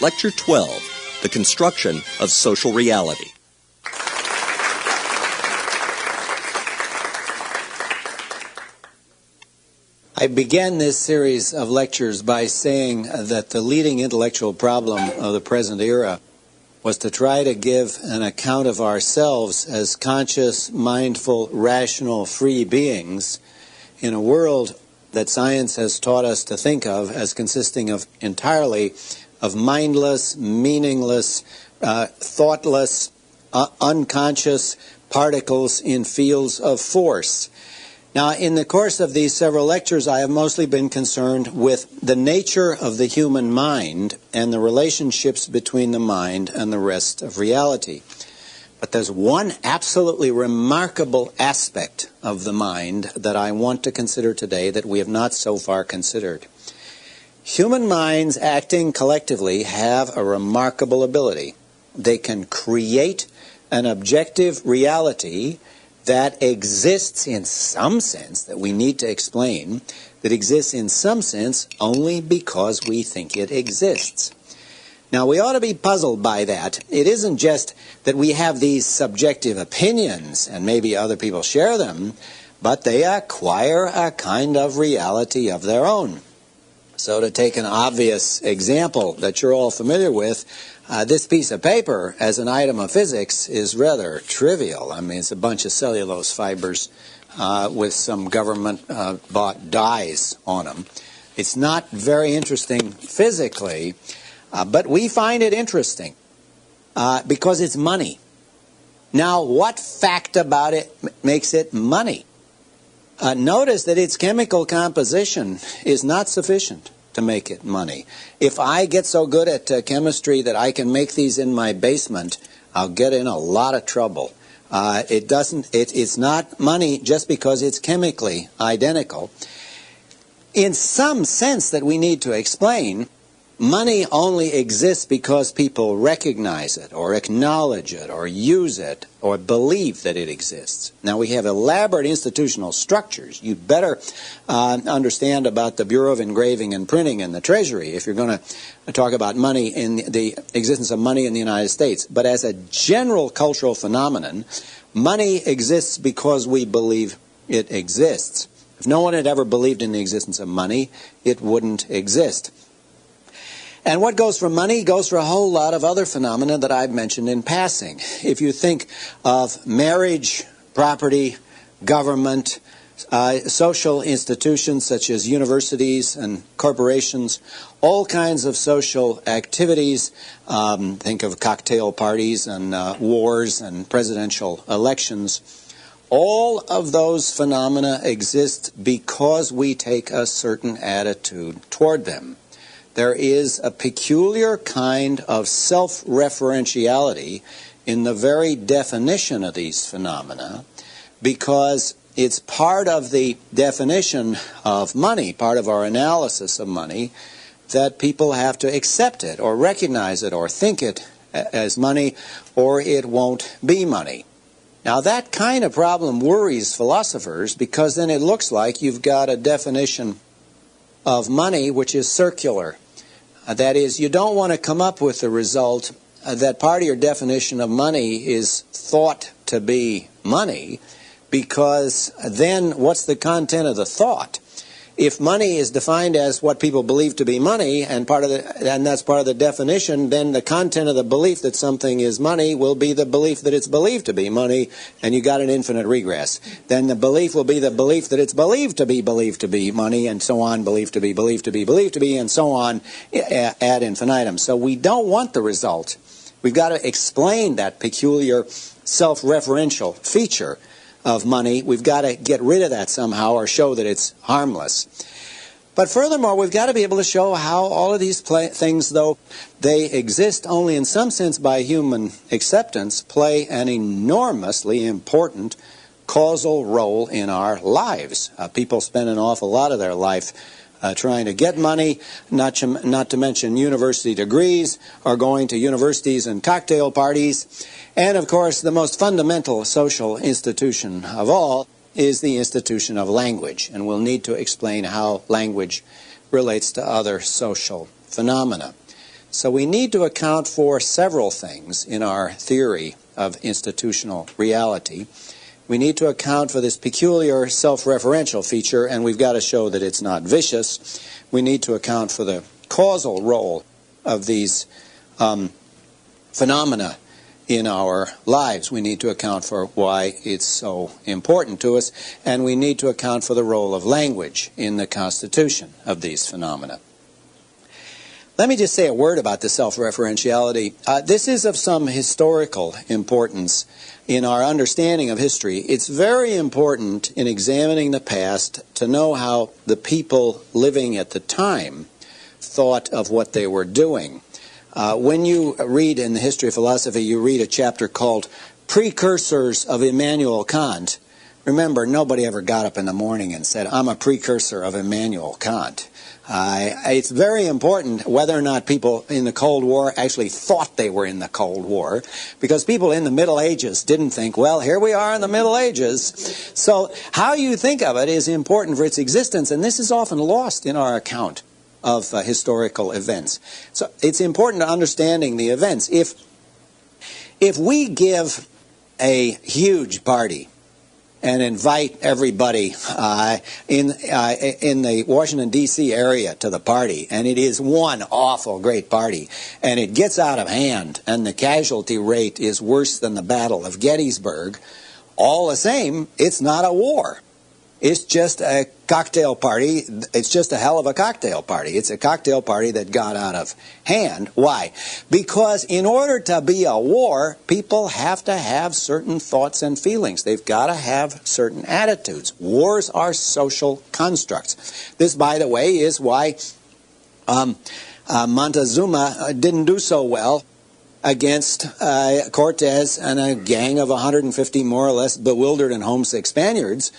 Lecture 12, The Construction of Social Reality. I began this series of lectures by saying that the leading intellectual problem of the present era was to try to give an account of ourselves as conscious, mindful, rational, free beings in a world that science has taught us to think of as consisting of entirely of mindless, meaningless, thoughtless, unconscious particles in fields of force. Now, in the course of these several lectures, I have mostly been concerned with the nature of the human mind and the relationships between the mind and the rest of reality. But there's one absolutely remarkable aspect of the mind that I want to consider today that we have not so far considered. Human minds acting collectively have a remarkable ability. They can create an objective reality that exists in some sense, that we need to explain, that exists in some sense only because we think it exists. Now, we ought to be puzzled by that. It isn't just that we have these subjective opinions and maybe other people share them, but they acquire a kind of reality of their own. So to take an obvious example that you're all familiar with, this piece of paper as an item of physics is rather trivial. I mean, it's a bunch of cellulose fibers with some government-bought dyes on them. It's not very interesting physically, but we find it interesting because it's money. Now, what fact about it makes it money? Notice that its chemical composition is not sufficient to make it money. If I get so good at chemistry that I can make these in my basement, I'll get in a lot of trouble. It's not money just because it's chemically identical. In some sense that we need to explain, money only exists because people recognize it or acknowledge it or use it or believe that it exists. Now, we have elaborate institutional structures. You'd better understand about the Bureau of Engraving and Printing and the Treasury if you're going to talk about money in the existence of money in the United States. But as a general cultural phenomenon, money exists because we believe it exists. If no one had ever believed in the existence of money, it wouldn't exist. And what goes for money goes for a whole lot of other phenomena that I've mentioned in passing. If you think of marriage, property, government, social institutions such as universities and corporations, all kinds of social activities, think of cocktail parties and wars and presidential elections, all of those phenomena exist because we take a certain attitude toward them. There is a peculiar kind of self-referentiality in the very definition of these phenomena because it's part of the definition of money, part of our analysis of money, that people have to accept it or recognize it or think it as money or it won't be money. Now, that kind of problem worries philosophers because then it looks like you've got a definition of money which is circular. That is, you don't want to come up with the result that part of your definition of money is thought to be money, because then what's the content of the thought? If money is defined as what people believe to be money, and that's part of the definition, then the content of the belief that something is money will be the belief that it's believed to be money, and you got an infinite regress. Then the belief will be the belief that it's believed to be money, and so on, believed to be, and so on, ad infinitum. So we don't want the result. We've got to explain that peculiar self-referential feature of money. We've got to get rid of that somehow or show that it's harmless. But furthermore, we've got to be able to show how all of these things, though they exist only in some sense by human acceptance, play an enormously important causal role in our lives. People spend an awful lot of their life trying to get money, not to mention university degrees, or going to universities and cocktail parties. And, of course, the most fundamental social institution of all is the institution of language. And we'll need to explain how language relates to other social phenomena. So we need to account for several things in our theory of institutional reality. We need to account for this peculiar self-referential feature, and we've got to show that it's not vicious. We need to account for the causal role of these phenomena in our lives. We need to account for why it's so important to us, and we need to account for the role of language in the constitution of these phenomena. Let me just say a word about the self-referentiality. This is of some historical importance in our understanding of history. It's very important in examining the past to know how the people living at the time thought of what they were doing. When you read in the history of philosophy, you read a chapter called Precursors of Immanuel Kant. Remember, nobody ever got up in the morning and said, I'm a precursor of Immanuel Kant. It's very important whether or not people in the Cold War actually thought they were in the Cold War, because people in the Middle Ages didn't think, well, here we are in the Middle Ages. So how you think of it is important for its existence, and this is often lost in our account of historical events. So it's important to understanding the events. If we give a huge party and invite everybody in the Washington, D.C. area to the party, and it is one awful great party, and it gets out of hand, and the casualty rate is worse than the Battle of Gettysburg, all the same, it's not a war. It's just a cocktail party. It's just a hell of a cocktail party. It's a cocktail party that got out of hand. Why? Because in order to be a war, people have to have certain thoughts and feelings. They've got to have certain attitudes. Wars are social constructs. This, by the way, is why Montezuma didn't do so well against Cortez and a gang of 150 more or less bewildered and homesick Spaniards,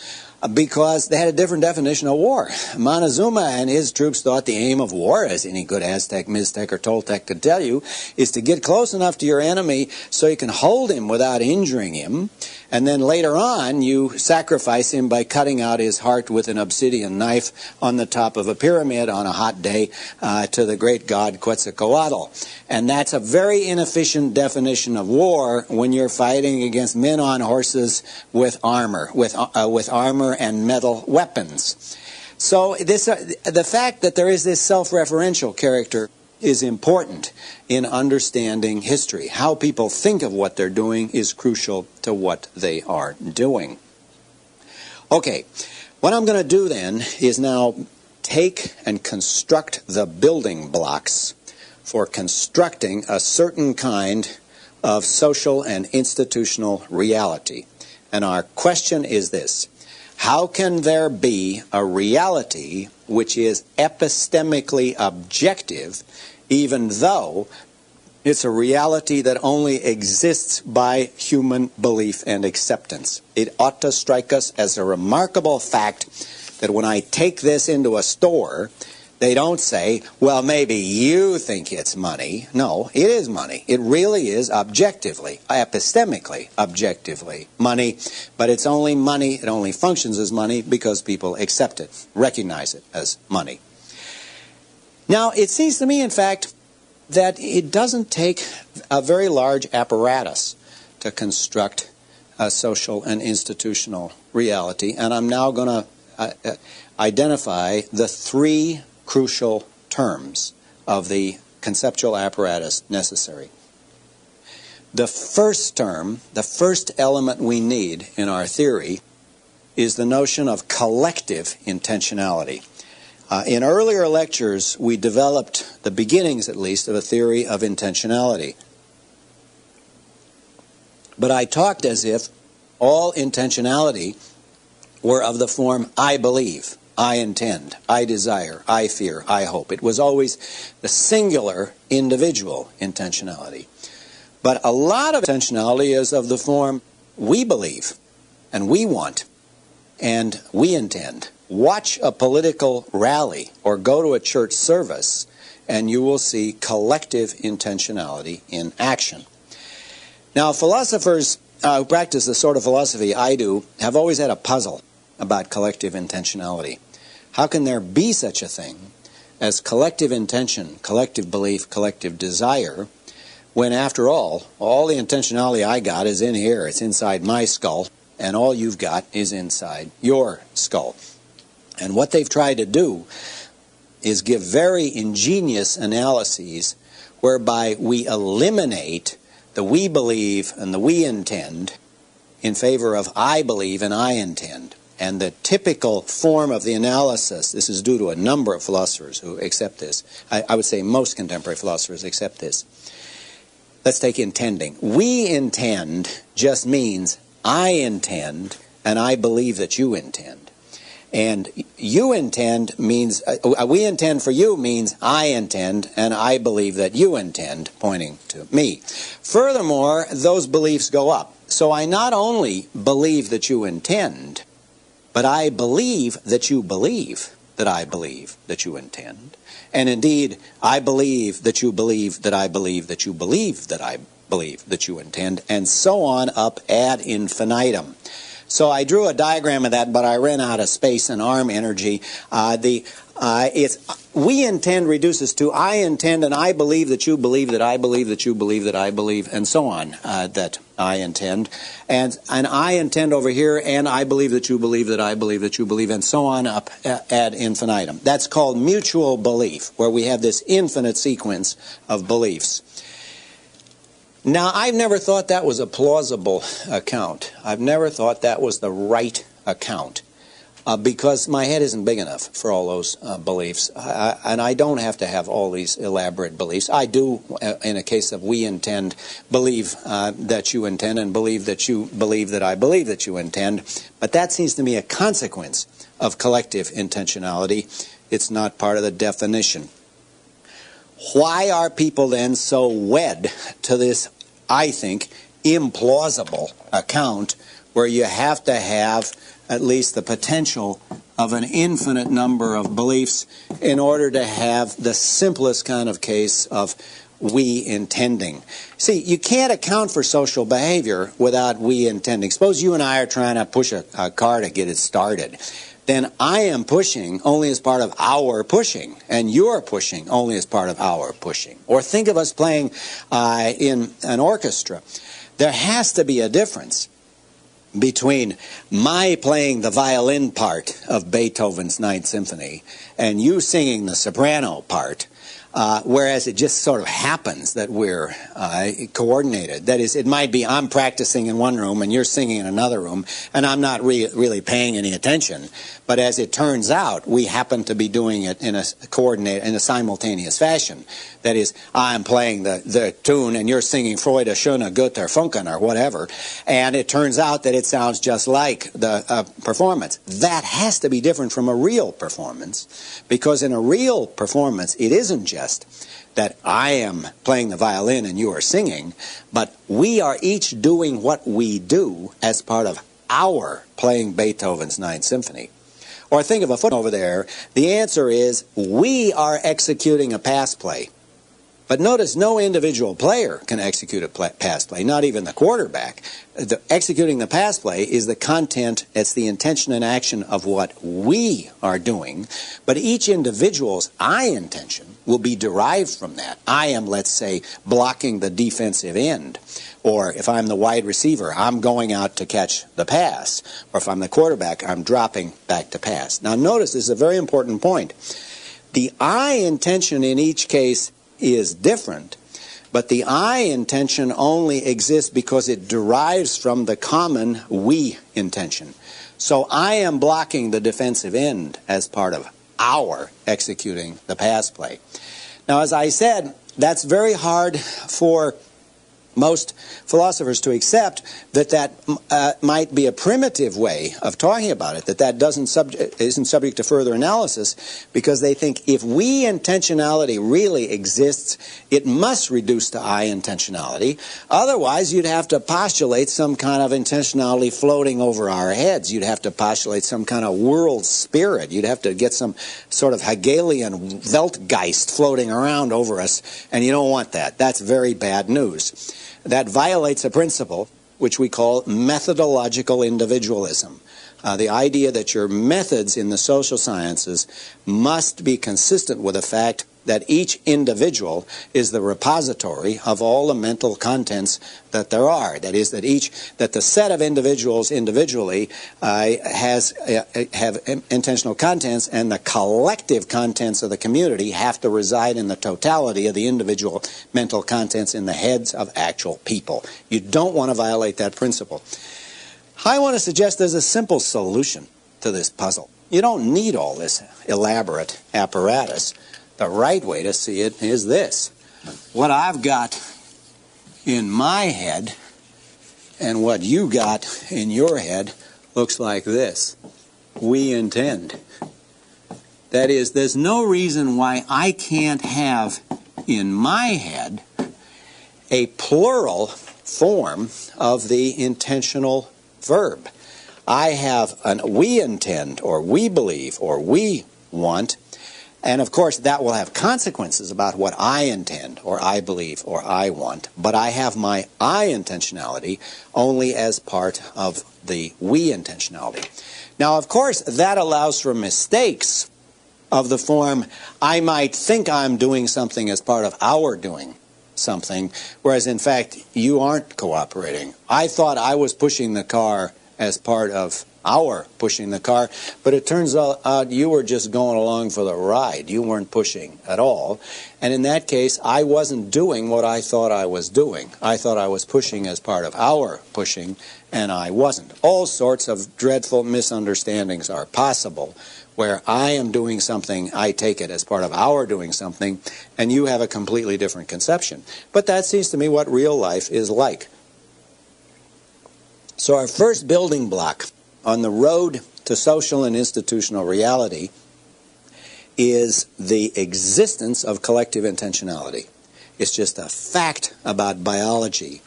because they had a different definition of war. Montezuma and his troops thought the aim of war, as any good Aztec, Miztec, or Toltec could tell you, is to get close enough to your enemy so you can hold him without injuring him, and then later on you sacrifice him by cutting out his heart with an obsidian knife on the top of a pyramid on a hot day to the great god Quetzalcoatl. And that's a very inefficient definition of war when you're fighting against men on horses with armor, with armor and metal weapons. So the fact that there is this self-referential character is important in understanding history. How people think of what they're doing is crucial to what they are doing. Okay, what I'm going to do then is now take and construct the building blocks for constructing a certain kind of social and institutional reality. And our question is this: how can there be a reality which is epistemically objective, even though it's a reality that only exists by human belief and acceptance? It ought to strike us as a remarkable fact that when I take this into a store, they don't say, well, maybe you think it's money. No, it is money. It really is objectively, epistemically, objectively money. But it's only money, it only functions as money because people accept it, recognize it as money. Now, it seems to me, in fact, that it doesn't take a very large apparatus to construct a social and institutional reality. And I'm now going to identify the three crucial terms of the conceptual apparatus necessary. The first term, the first element we need in our theory, is the notion of collective intentionality. In earlier lectures, we developed the beginnings, at least, of a theory of intentionality. But I talked as if all intentionality were of the form I believe, I intend, I desire, I fear, I hope. It was always the singular individual intentionality. But a lot of intentionality is of the form we believe, and we want, and we intend. Watch a political rally or go to a church service, and you will see collective intentionality in action. Now, philosophers who practice the sort of philosophy I do have always had a puzzle about collective intentionality. How can there be such a thing as collective intention, collective belief, collective desire, when after all the intentionality I got is in here. It's inside my skull, and all you've got is inside your skull. And what they've tried to do is give very ingenious analyses whereby we eliminate the we believe and the we intend in favor of I believe and I intend. And the typical form of the analysis, this is due to a number of philosophers who accept this. I would say most contemporary philosophers accept this. Let's take intending. We intend just means I intend and I believe that you intend. And you intend means, we intend for you means I intend and I believe that you intend, pointing to me. Furthermore, those beliefs go up. So I not only believe that you intend, but I believe that you believe that I believe that you intend. And indeed, I believe that you believe that I believe that you believe that I believe that you intend, and so on up ad infinitum. So I drew a diagram of that, but I ran out of space and arm energy. We intend reduces to I intend and I believe that you believe that I believe that you believe that I believe, and so on, that I intend. And I intend over here, and I believe that you believe that I believe that you believe, and so on up ad infinitum. That's called mutual belief, where we have this infinite sequence of beliefs. Now, I've never thought that was a plausible account. I've never thought that was the right account. Because my head isn't big enough for all those beliefs. And I don't have to have all these elaborate beliefs. I do, in a case of we intend, believe that you intend, and believe that you believe that I believe that you intend. But that seems to me a consequence of collective intentionality. It's not part of the definition. Why are people then so wed to this, I think, implausible account where you have to have at least the potential of an infinite number of beliefs in order to have the simplest kind of case of we intending? See, you can't account for social behavior without we intending. Suppose you and I are trying to push a car to get it started. Then I am pushing only as part of our pushing, and you're pushing only as part of our pushing. Or think of us playing in an orchestra. There has to be a difference between my playing the violin part of Beethoven's Ninth Symphony and you singing the soprano part, whereas it just sort of happens that we're coordinated. That is, it might be I'm practicing in one room and you're singing in another room, and I'm not really paying any attention. But as it turns out, we happen to be doing it in a simultaneous fashion. That is, I'm playing the tune and you're singing Freude, Schöne, Goethe, or Funken, or whatever, and it turns out that it sounds just like the performance. That has to be different from a real performance, because in a real performance, it isn't just that I am playing the violin and you are singing, but we are each doing what we do as part of our playing Beethoven's Ninth Symphony. Or think of a foot over there. The answer is we are executing a pass play. But notice no individual player can execute a pass play, not even the quarterback. Executing the pass play is the content, it's the intention and action of what we are doing. But each individual's I intention will be derived from that. I am, let's say, blocking the defensive end. Or if I'm the wide receiver, I'm going out to catch the pass. Or if I'm the quarterback, I'm dropping back to pass. Now notice, this is a very important point. The I intention in each case is different, but the I intention only exists because it derives from the common we intention. So I am blocking the defensive end as part of our executing the pass play. Now, as I said, that's very hard for most philosophers to accept, that might be a primitive way of talking about it, that isn't subject to further analysis, because they think if we intentionality really exists, it must reduce to I intentionality. Otherwise, you'd have to postulate some kind of intentionality floating over our heads. You'd have to postulate some kind of world spirit. You'd have to get some sort of Hegelian Weltgeist floating around over us, and you don't want that. That's very bad news. That violates a principle which we call methodological individualism. The idea that your methods in the social sciences must be consistent with the fact that each individual is the repository of all the mental contents that there are. That is, that the set of individuals individually have intentional contents, and the collective contents of the community have to reside in the totality of the individual mental contents in the heads of actual people. You don't want to violate that principle. I want to suggest there's a simple solution to this puzzle. You don't need all this elaborate apparatus. The right way to see it is this. What I've got in my head and what you got in your head looks like this. We intend. That is, there's no reason why I can't have in my head a plural form of the intentional verb. I have an we intend, or we believe, or we want. And of course, that will have consequences about what I intend, or I believe, or I want. But I have my I intentionality only as part of the we intentionality. Now, of course, that allows for mistakes of the form, I might think I'm doing something as part of our doing something, whereas in fact, you aren't cooperating. I thought I was pushing the car as part of our pushing the car, but it turns out you were just going along for the ride. You weren't pushing at all. And in that case, I wasn't doing what I thought I was doing. I thought I was pushing as part of our pushing, and I wasn't. All sorts of dreadful misunderstandings are possible, where I am doing something, I take it as part of our doing something, and you have a completely different conception. But that seems to me what real life is like. So our first building block on the road to social and institutional reality is the existence of collective intentionality. It's just a fact about biology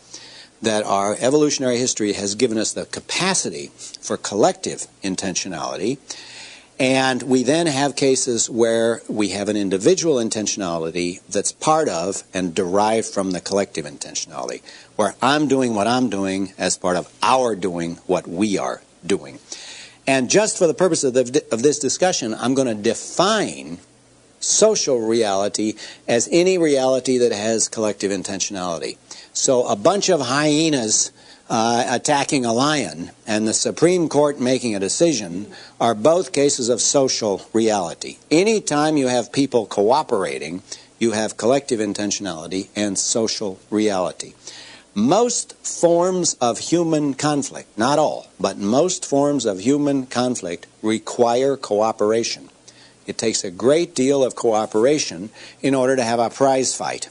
that our evolutionary history has given us the capacity for collective intentionality, and we then have cases where we have an individual intentionality that's part of and derived from the collective intentionality, where I'm doing what I'm doing as part of our doing what we are doing. And just for the purpose of this discussion, I'm going to define social reality as any reality that has collective intentionality. So a bunch of hyenas attacking a lion and the Supreme Court making a decision are both cases of social reality. Anytime you have people cooperating, you have collective intentionality and social reality. Most forms of human conflict, not all, but most forms of human conflict require cooperation. It takes a great deal of cooperation in order to have a prize fight,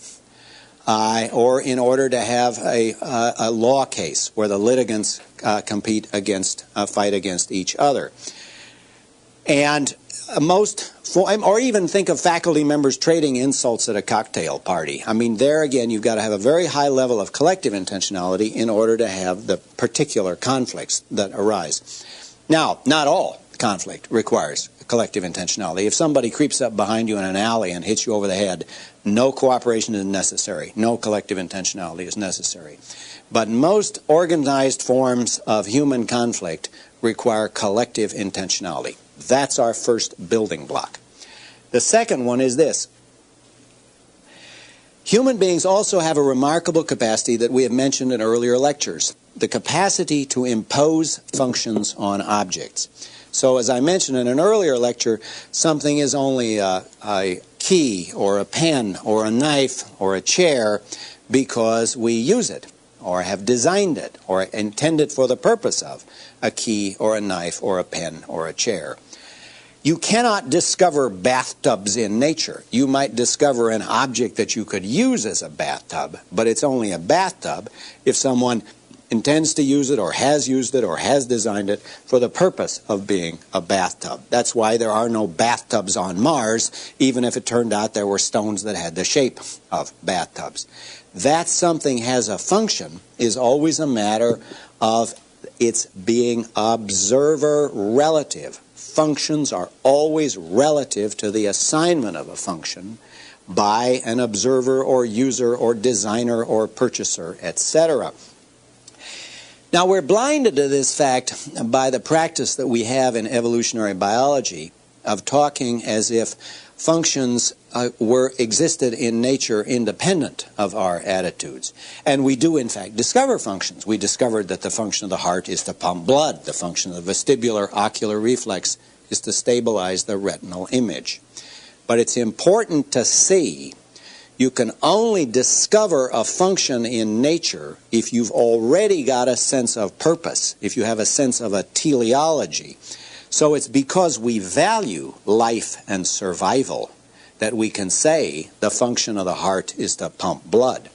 or in order to have a law case where the litigants compete against, fight against each other. And or even think of faculty members trading insults at a cocktail party. I mean, there again, you've got to have a very high level of collective intentionality in order to have the particular conflicts that arise. Now, not all conflict requires collective intentionality. If somebody creeps up behind you in an alley and hits you over the head, no cooperation is necessary. No collective intentionality is necessary. But most organized forms of human conflict require collective intentionality. That's our first building block. The second one is this. Human beings also have a remarkable capacity that we have mentioned in earlier lectures, the capacity to impose functions on objects. So as I mentioned in an earlier lecture, something is only a key or a pen or a knife or a chair because we use it or have designed it or intend it for the purpose of a key or a knife or a pen or a chair. You cannot discover bathtubs in nature. You might discover an object that you could use as a bathtub, but it's only a bathtub if someone intends to use it or has used it or has designed it for the purpose of being a bathtub. That's why there are no bathtubs on Mars, even if it turned out there were stones that had the shape of bathtubs. That something has a function is always a matter of its being observer relative. Functions are always relative to the assignment of a function by an observer or user or designer or purchaser, etc. Now, we're blinded to this fact by the practice that we have in evolutionary biology of talking as if functions existed in nature independent of our attitudes. And we do, in fact, discover functions. We discovered that the function of the heart is to pump blood. The function of the vestibular ocular reflex is to stabilize the retinal image. But it's important to see you can only discover a function in nature if you've already got a sense of purpose, if you have a sense of a teleology. So it's because we value life and survival that we can say the function of the heart is to pump blood.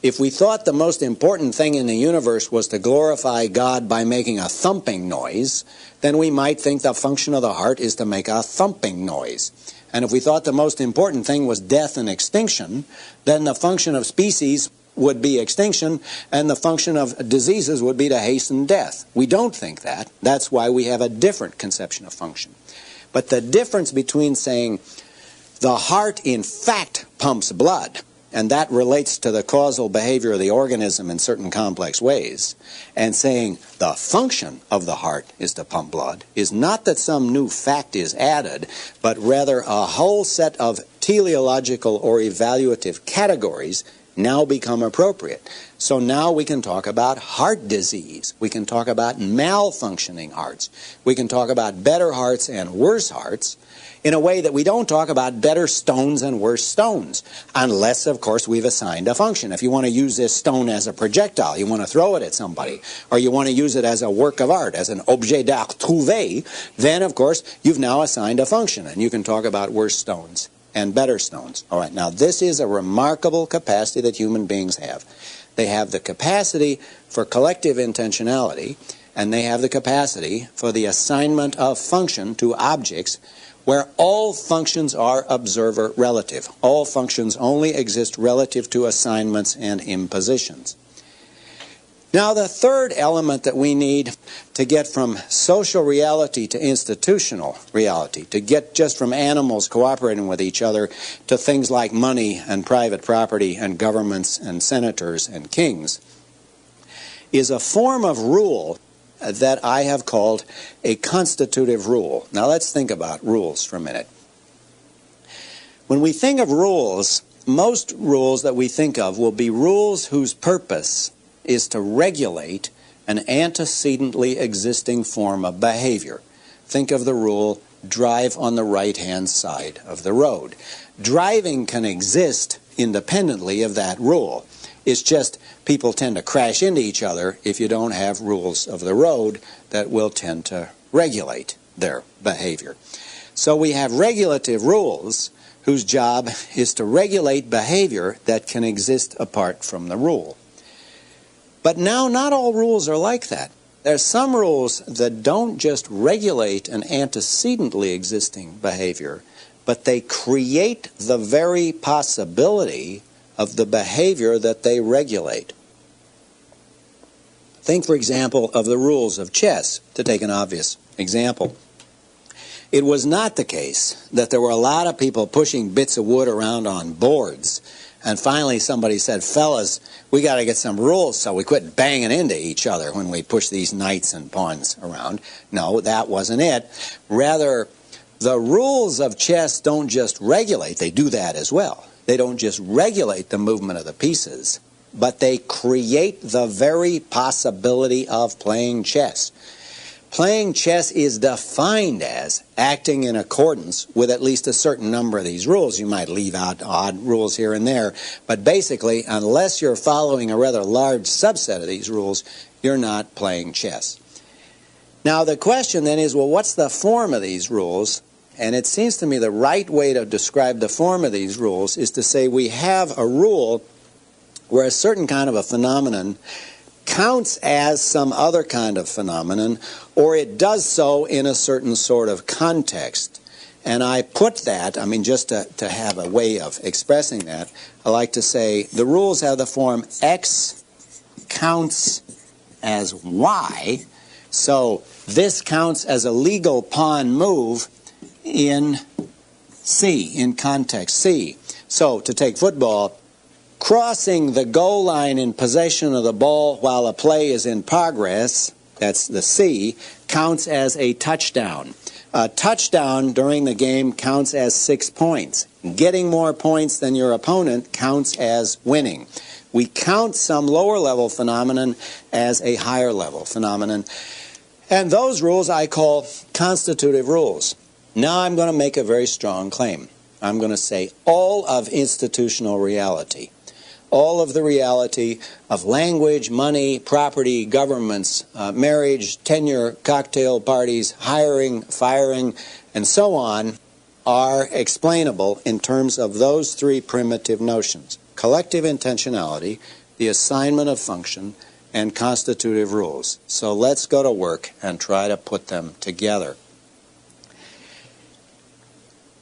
If we thought the most important thing in the universe was to glorify God by making a thumping noise, then we might think the function of the heart is to make a thumping noise. And if we thought the most important thing was death and extinction, then the function of species would be extinction, and the function of diseases would be to hasten death. We don't think that. That's why we have a different conception of function. But the difference between saying the heart in fact pumps blood, and that relates to the causal behavior of the organism in certain complex ways, and saying the function of the heart is to pump blood, is not that some new fact is added, but rather a whole set of teleological or evaluative categories now become appropriate. So now we can talk about heart disease. We can talk about malfunctioning hearts. We can talk about better hearts and worse hearts in a way that we don't talk about better stones and worse stones, unless, of course, we've assigned a function. If you want to use this stone as a projectile, you want to throw it at somebody, or you want to use it as a work of art, as an objet d'art trouvé, then, of course, you've now assigned a function, and you can talk about worse stones and better stones. All right, now this is a remarkable capacity that human beings have. They have the capacity for collective intentionality, and they have the capacity for the assignment of function to objects where all functions are observer relative. All functions only exist relative to assignments and impositions. Now, the third element that we need to get from social reality to institutional reality, to get just from animals cooperating with each other to things like money and private property and governments and senators and kings, is a form of rule that I have called a constitutive rule. Now, let's think about rules for a minute. When we think of rules, most rules that we think of will be rules whose purpose is to regulate an antecedently existing form of behavior. Think of the rule, drive on the right-hand side of the road. Driving can exist independently of that rule. It's just people tend to crash into each other if you don't have rules of the road that will tend to regulate their behavior. So we have regulative rules whose job is to regulate behavior that can exist apart from the rule. But now, not all rules are like that. There are some rules that don't just regulate an antecedently existing behavior, but they create the very possibility of the behavior that they regulate. Think, for example, of the rules of chess, to take an obvious example. It was not the case that there were a lot of people pushing bits of wood around on boards, and finally somebody said, fellas, we got to get some rules so we quit banging into each other when we push these knights and pawns around. No, that wasn't it. Rather, the rules of chess don't just regulate, they do that as well. They don't just regulate the movement of the pieces, but they create the very possibility of playing chess. Playing chess is defined as acting in accordance with at least a certain number of these rules. You might leave out odd rules here and there, but basically, unless you're following a rather large subset of these rules, you're not playing chess. Now, the question then is, well, what's the form of these rules? And it seems to me the right way to describe the form of these rules is to say we have a rule where a certain kind of a phenomenon counts as some other kind of phenomenon, or it does so in a certain sort of context. And I put that, I mean, just to have a way of expressing that, I like to say the rules have the form X counts as Y, so this counts as a legal pawn move in C, in context C. So, to take football, Crossing the goal line in possession of the ball while a play is in progress, that's the C, counts as a touchdown. A touchdown during the game counts as 6 points. Getting more points than your opponent counts as winning. We count some lower level phenomenon as a higher level phenomenon. And those rules I call constitutive rules. Now I'm going to make a very strong claim. I'm going to say all of institutional reality, all of the reality of language, money, property, governments, marriage, tenure, cocktail parties, hiring, firing, and so on, are explainable in terms of those three primitive notions: collective intentionality, the assignment of function, and constitutive rules. So let's go to work and try to put them together.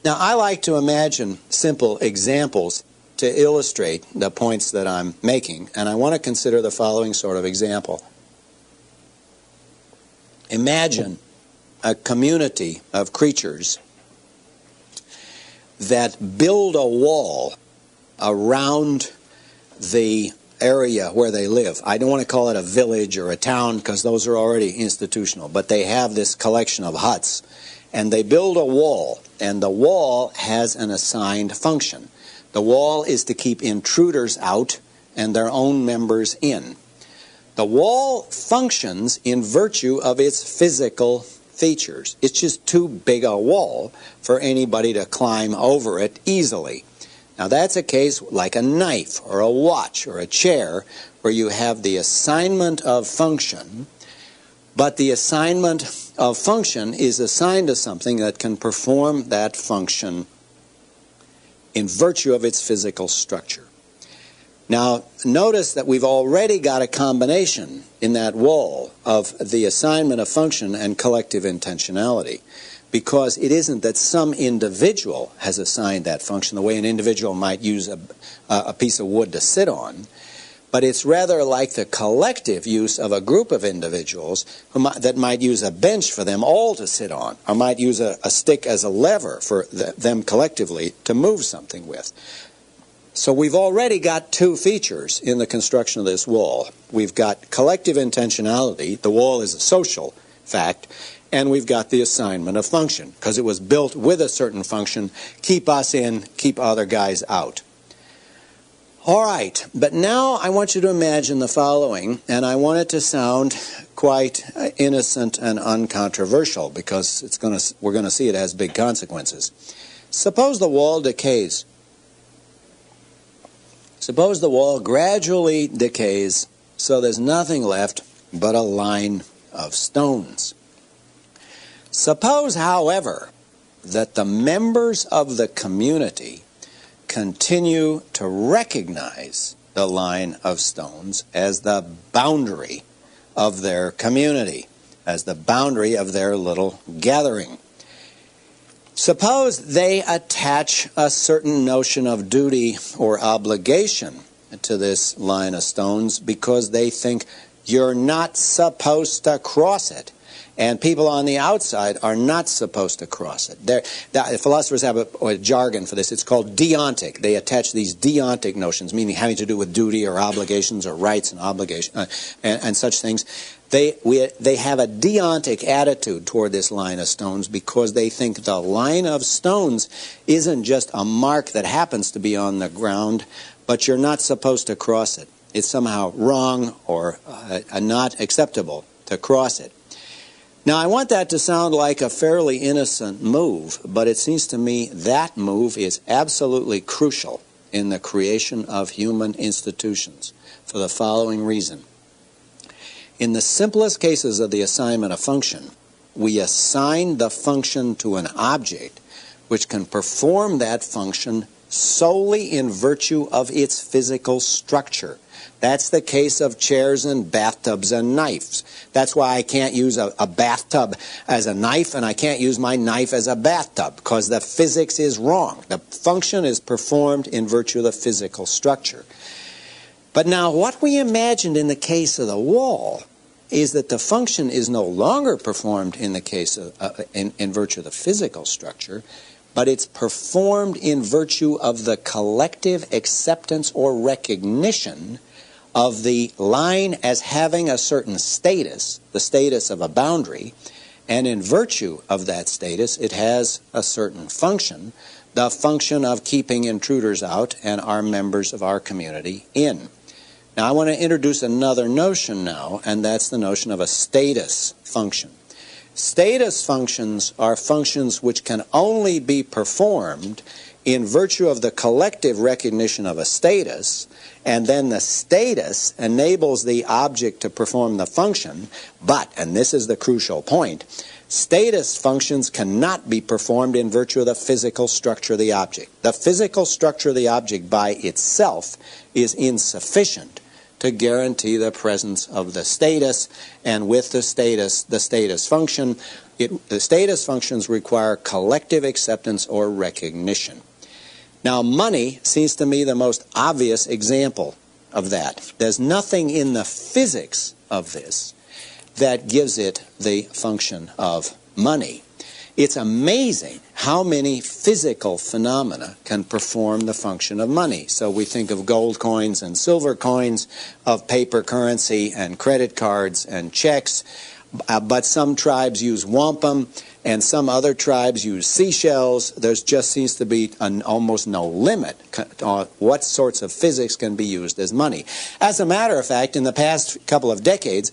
Now, I like to imagine simple examples to illustrate the points that I'm making, and I want to consider the following sort of example. Imagine a community of creatures that build a wall around the area where they live. I don't want to call it a village or a town because those are already institutional, but they have this collection of huts, and they build a wall, and the wall has an assigned function. The wall is to keep intruders out and their own members in. The wall functions in virtue of its physical features. It's just too big a wall for anybody to climb over it easily. Now that's a case like a knife or a watch or a chair where you have the assignment of function, but the assignment of function is assigned to something that can perform that function in virtue of its physical structure. Now, notice that we've already got a combination in that wall of the assignment of function and collective intentionality, because it isn't that some individual has assigned that function the way an individual might use a piece of wood to sit on, but it's rather like the collective use of a group of individuals that might use a bench for them all to sit on, or might use a stick as a lever for them collectively to move something with. So we've already got two features in the construction of this wall. We've got collective intentionality, the wall is a social fact, and we've got the assignment of function, because it was built with a certain function: keep us in, keep other guys out. All right, but now I want you to imagine the following, and I want it to sound quite innocent and uncontroversial, because we're going to see it has big consequences. Suppose the wall decays. Suppose the wall gradually decays so there's nothing left but a line of stones. Suppose, however, that the members of the community continue to recognize the line of stones as the boundary of their community, as the boundary of their little gathering. Suppose they attach a certain notion of duty or obligation to this line of stones because they think you're not supposed to cross it, and people on the outside are not supposed to cross it. Philosophers have a jargon for this. It's called deontic. They attach these deontic notions, meaning having to do with duty or obligations or rights and obligations and such things. They have a deontic attitude toward this line of stones because they think the line of stones isn't just a mark that happens to be on the ground, but you're not supposed to cross it. It's somehow wrong or not acceptable to cross it. Now, I want that to sound like a fairly innocent move, but it seems to me that move is absolutely crucial in the creation of human institutions for the following reason. In the simplest cases of the assignment of function, we assign the function to an object which can perform that function solely in virtue of its physical structure. That's the case of chairs and bathtubs and knives. That's why I can't use a bathtub as a knife, and I can't use my knife as a bathtub, because the physics is wrong. The function is performed in virtue of the physical structure. But now what we imagined in the case of the wall is that the function is no longer performed in the case of, in virtue of the physical structure, but it's performed in virtue of the collective acceptance or recognition of the line as having a certain status, the status of a boundary, and in virtue of that status, it has a certain function, the function of keeping intruders out and our members of our community in. Now, I want to introduce another notion now, and that's the notion of a status function. Status functions are functions which can only be performed in virtue of the collective recognition of a status, and then the status enables the object to perform the function, but, and this is the crucial point, status functions cannot be performed in virtue of the physical structure of the object. The physical structure of the object by itself is insufficient to guarantee the presence of the status, and with the status function, the status functions require collective acceptance or recognition. Now, money seems to me the most obvious example of that. There's nothing in the physics of this that gives it the function of money. It's amazing how many physical phenomena can perform the function of money. So we think of gold coins and silver coins, of paper currency and credit cards and checks, but some tribes use wampum and some other tribes use seashells. There just seems to be almost no limit on what sorts of physics can be used as money. As a matter of fact, in the past couple of decades,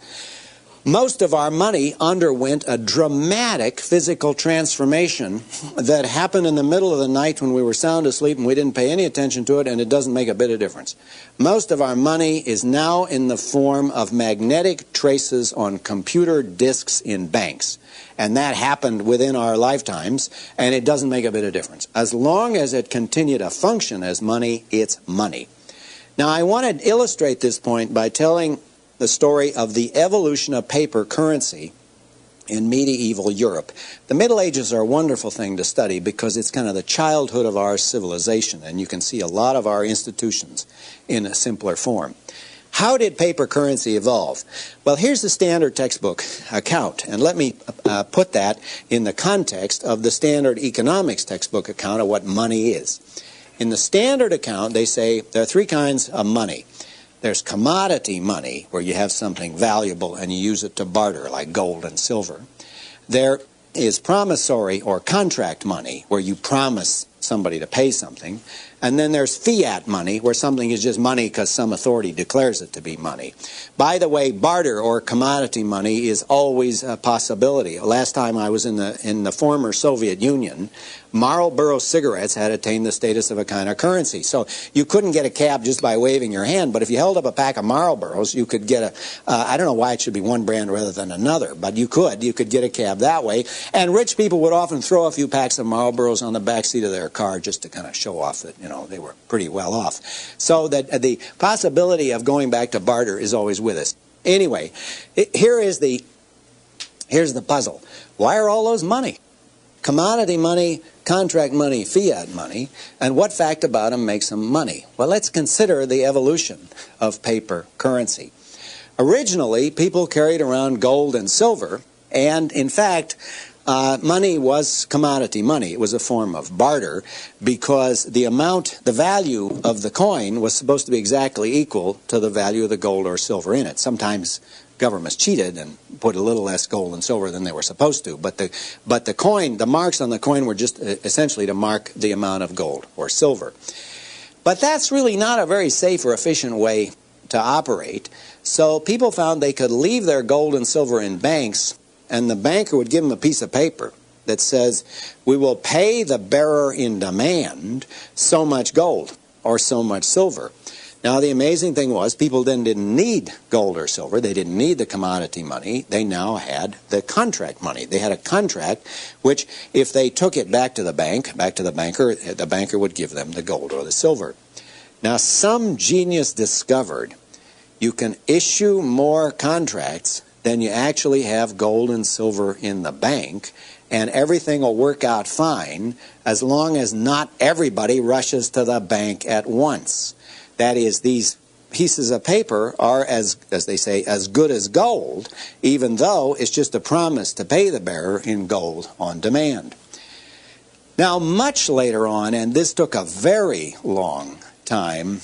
most of our money underwent a dramatic physical transformation that happened in the middle of the night when we were sound asleep and we didn't pay any attention to it, and it doesn't make a bit of difference. Most of our money is now in the form of magnetic traces on computer disks in banks. And that happened within our lifetimes, and it doesn't make a bit of difference. As long as it continued to function as money, it's money. Now, I want to illustrate this point by telling the story of the evolution of paper currency in medieval Europe. The Middle Ages are a wonderful thing to study because it's kind of the childhood of our civilization, and you can see a lot of our institutions in a simpler form. How did paper currency evolve? Well, here's the standard textbook account, and let me put that in the context of the standard economics textbook account of what money is. In the standard account, they say there are three kinds of money. There's commodity money, where you have something valuable and you use it to barter, like gold and silver. There is promissory or contract money, where you promise somebody to pay something. And then there's fiat money, where something is just money because some authority declares it to be money. By the way, barter or commodity money is always a possibility. Last time I was in the former Soviet Union, Marlboro cigarettes had attained the status of a kind of currency. So you couldn't get a cab just by waving your hand, but if you held up a pack of Marlboros, you could get I don't know why it should be one brand rather than another, but you could get a cab that way. And rich people would often throw a few packs of Marlboros on the back seat of their car just to kind of show off that, they were pretty well off. So that the possibility of going back to barter is always with us. Anyway, here's the puzzle. Why are all those money? Commodity money, contract money, fiat money, and what fact about them makes them money? Well, let's consider the evolution of paper currency. Originally, people carried around gold and silver, and in fact, money was commodity money. It was a form of barter because the value of the coin was supposed to be exactly equal to the value of the gold or silver in it. Sometimes governments cheated and put a little less gold and silver than they were supposed to, but the coin, the marks on the coin were just essentially to mark the amount of gold or silver. But that's really not a very safe or efficient way to operate. So people found they could leave their gold and silver in banks, and the banker would give them a piece of paper that says, we will pay the bearer in demand so much gold or so much silver. Now, the amazing thing was people then didn't need gold or silver. They didn't need the commodity money. They now had the contract money. They had a contract which, if they took it back to the banker would give them the gold or the silver. Now, some genius discovered you can issue more contracts than you actually have gold and silver in the bank, and everything will work out fine as long as not everybody rushes to the bank at once. That is, these pieces of paper are, as they say, as good as gold, even though it's just a promise to pay the bearer in gold on demand. Now, much later on, and this took a very long time,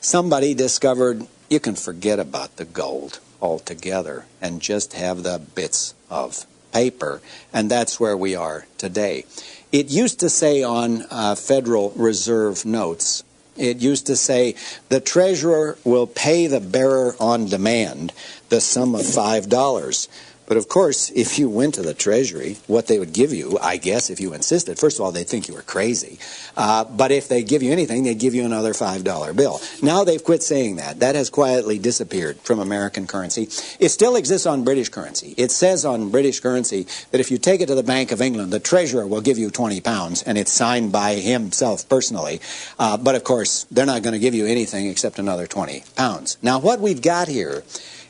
somebody discovered you can forget about the gold altogether and just have the bits of paper, and that's where we are today. It used to say on Federal Reserve notes, it used to say, the treasurer will pay the bearer on demand the sum of $5. But of course, if you went to the Treasury, what they would give you, I guess, if you insisted, first of all, they'd think you were crazy. But if they give you anything, they'd give you another $5 bill. Now they've quit saying that. That has quietly disappeared from American currency. It still exists on British currency. It says on British currency that if you take it to the Bank of England, the treasurer will give you £20, and it's signed by himself personally. But of course, they're not going to give you anything except another £20. Now what we've got here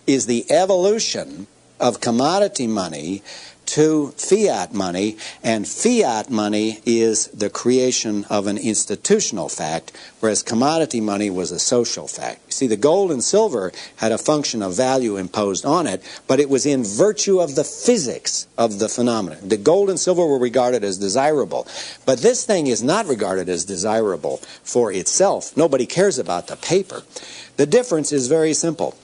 is the evolution of commodity money to fiat money, and fiat money is the creation of an institutional fact, whereas commodity money was a social fact. You see, the gold and silver had a function of value imposed on it, but it was in virtue of the physics of the phenomenon. The gold and silver were regarded as desirable, but this thing is not regarded as desirable for itself. Nobody cares about the paper. The difference is very simple.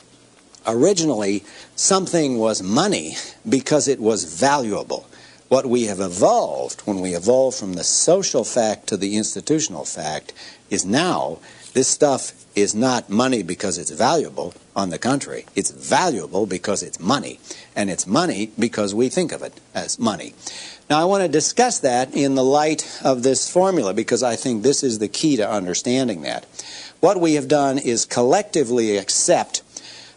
Originally, something was money because it was valuable. What we have evolved, when we evolved from the social fact to the institutional fact, is now this stuff is not money because it's valuable. On the contrary, it's valuable because it's money. And it's money because we think of it as money. Now, I want to discuss that in the light of this formula because I think this is the key to understanding that. What we have done is collectively accept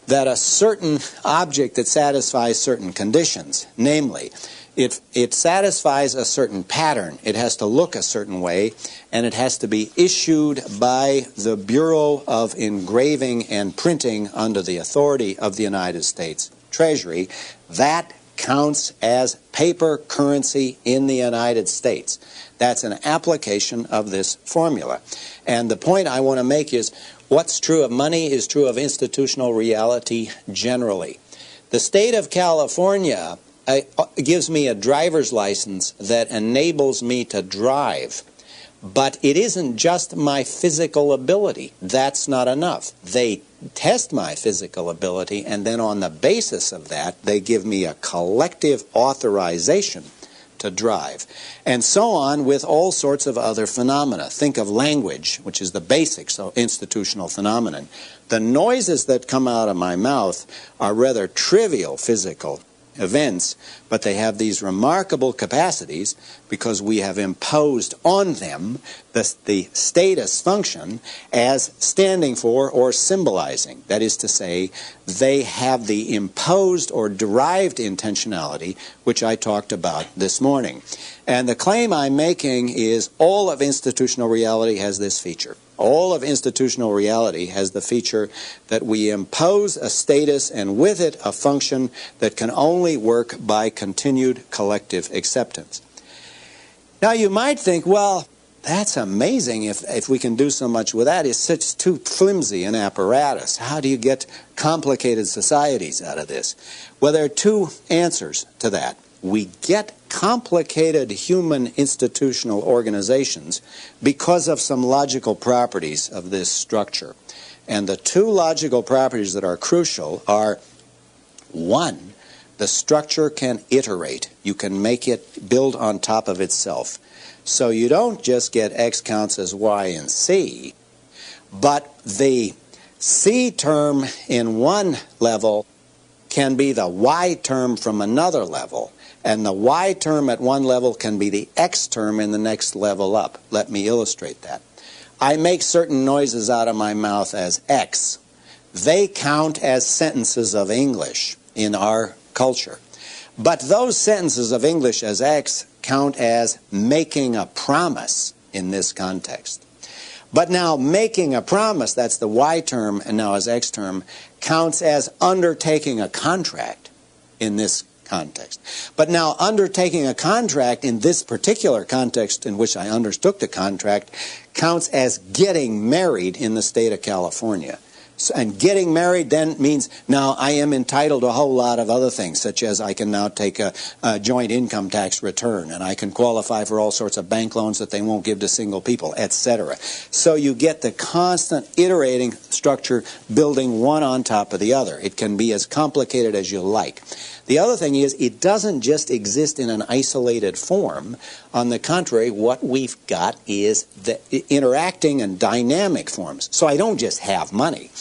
that a certain object that satisfies certain conditions, namely, it satisfies a certain pattern, it has to look a certain way, and it has to be issued by the Bureau of Engraving and Printing under the authority of the United States Treasury. That counts as paper currency in the United States. That's an application of this formula. And the point I want to make is, what's true of money is true of institutional reality generally. The state of California gives me a driver's license that enables me to drive. But it isn't just my physical ability. That's not enough. They test my physical ability, and then on the basis of that, they give me a collective authorization to drive. And so on with all sorts of other phenomena. Think of language, which is the basics of institutional phenomenon. The noises that come out of my mouth are rather trivial physical events, but they have these remarkable capacities because we have imposed on them the status function as standing for or symbolizing. That is to say, they have the imposed or derived intentionality, which I talked about this morning. And the claim I'm making is all of institutional reality has this feature. All of institutional reality has the feature that we impose a status and with it a function that can only work by continued collective acceptance. Now you might think, well, that's amazing if we can do so much with that. It's such too flimsy an apparatus. How do you get complicated societies out of this? Well, there are two answers to that. We get complicated human institutional organizations because of some logical properties of this structure. And the two logical properties that are crucial are, one, the structure can iterate. You can make it build on top of itself. So you don't just get X counts as Y and C, but the C term in one level can be the Y term from another level. And the Y term at one level can be the X term in the next level up. Let me illustrate that. I make certain noises out of my mouth as X. They count as sentences of English in our culture. But those sentences of English as X count as making a promise in this context. But now making a promise, that's the Y term, and now as X term, counts as undertaking a contract in this context. But now undertaking a contract in this particular context in which I undertook the contract counts as getting married in the state of California. And getting married then means now I am entitled to a whole lot of other things, such as I can now take a joint income tax return, and I can qualify for all sorts of bank loans that they won't give to single people, etc. So you get the constant iterating structure building one on top of the other. It can be as complicated as you like. The other thing is, it doesn't just exist in an isolated form. On the contrary, what we've got is the interacting and dynamic forms. So I don't just have money,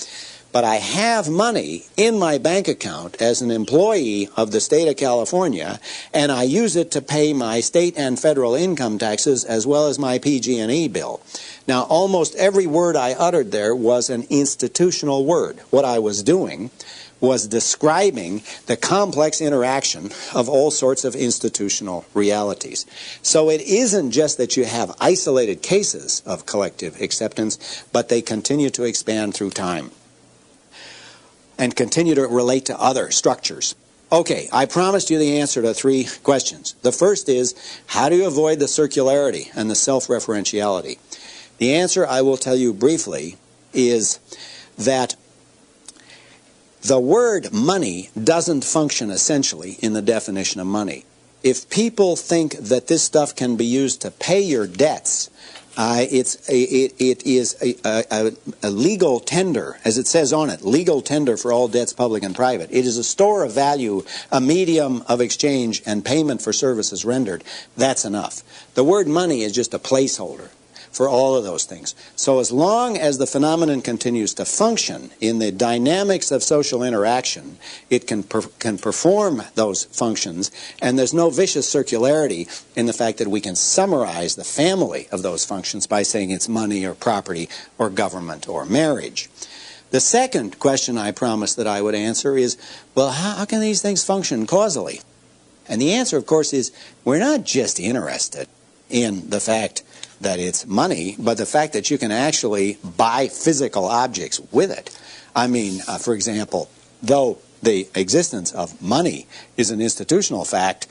but I have money in my bank account as an employee of the state of California, and I use it to pay my state and federal income taxes as well as my PG&E bill. Now, almost every word I uttered there was an institutional word. What I was doing was describing the complex interaction of all sorts of institutional realities. So it isn't just that you have isolated cases of collective acceptance, but they continue to expand through time and continue to relate to other structures. Okay, I promised you the answer to 3 questions. The first is, how do you avoid the circularity and the self-referentiality? The answer, I will tell you briefly, is that the word money doesn't function essentially in the definition of money. If people think that this stuff can be used to pay your debts, it is a legal tender, as it says on it, legal tender for all debts, public and private. It is a store of value, a medium of exchange and payment for services rendered. That's enough. The word money is just a placeholder for all of those things. So as long as the phenomenon continues to function in the dynamics of social interaction, it can perform those functions, and there's no vicious circularity in the fact that we can summarize the family of those functions by saying it's money or property or government or marriage. The second question I promised that I would answer is, well, how can these things function causally? And the answer, of course, is we're not just interested in the fact that it's money, but the fact that you can actually buy physical objects with it. I mean, for example, though the existence of money is an institutional fact,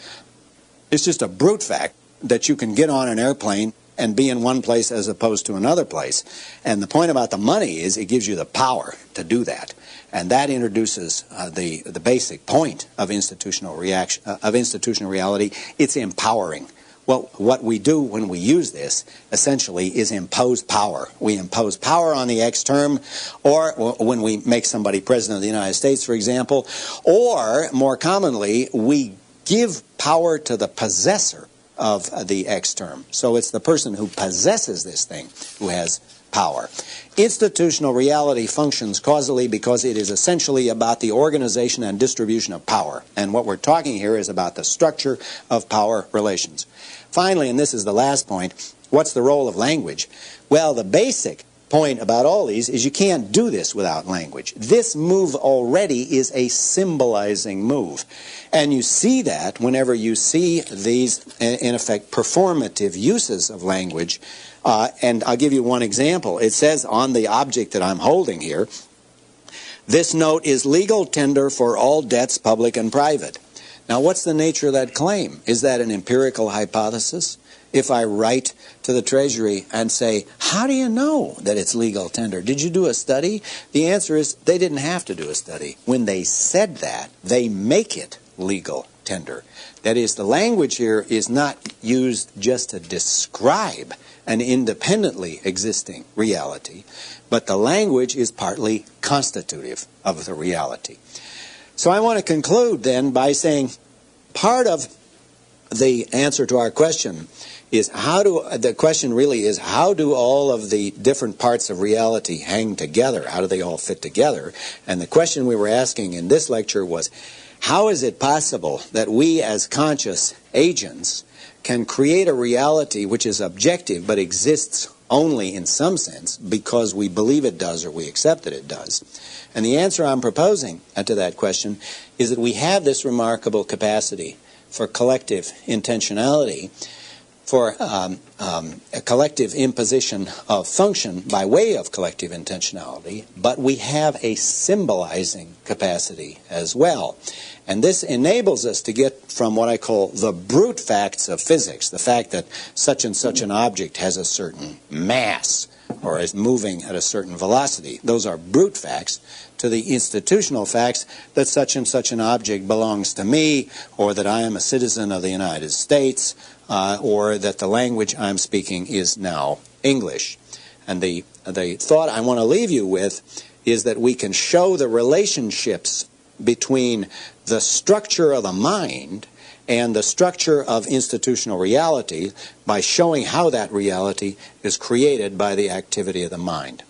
it's just a brute fact that you can get on an airplane and be in one place as opposed to another place. And the point about the money is it gives you the power to do that. And that introduces the basic point of institutional reality. It's empowering. Well, what we do when we use this, essentially, is impose power. We impose power on the ex-term, or when we make somebody president of the United States, for example, or, more commonly, we give power to the possessor of the ex-term. So it's the person who possesses this thing who has power. Institutional reality functions causally because it is essentially about the organization and distribution of power. And what we're talking here is about the structure of power relations. Finally, and this is the last point, what's the role of language? Well, the basic point about all these is you can't do this without language. This move already is a symbolizing move. And you see that whenever you see these, in effect, performative uses of language. And I'll give you one example. It says on the object that I'm holding here, this note is legal tender for all debts, public and private. Now, what's the nature of that claim? Is that an empirical hypothesis? If I write to the Treasury and say, how do you know that it's legal tender? Did you do a study? The answer is they didn't have to do a study. When they said that, they make it legal tender. That is, the language here is not used just to describe an independently existing reality, but the language is partly constitutive of the reality. So I want to conclude then by saying part of the answer to our question is the question really is how do all of the different parts of reality hang together? How do they all fit together? And the question we were asking in this lecture was, how is it possible that we as conscious agents can create a reality which is objective but exists only in some sense because we believe it does or we accept that it does? And the answer I'm proposing to that question is that we have this remarkable capacity for collective intentionality, for a collective imposition of function by way of collective intentionality, but we have a symbolizing capacity as well. And this enables us to get from what I call the brute facts of physics, the fact that such and such an object has a certain mass, or is moving at a certain velocity. Those are brute facts. To the institutional facts that such and such an object belongs to me, or that I am a citizen of the United States, or that the language I'm speaking is now English. And the thought I want to leave you with is that we can show the relationships between the structure of the mind and the structure of institutional reality by showing how that reality is created by the activity of the mind.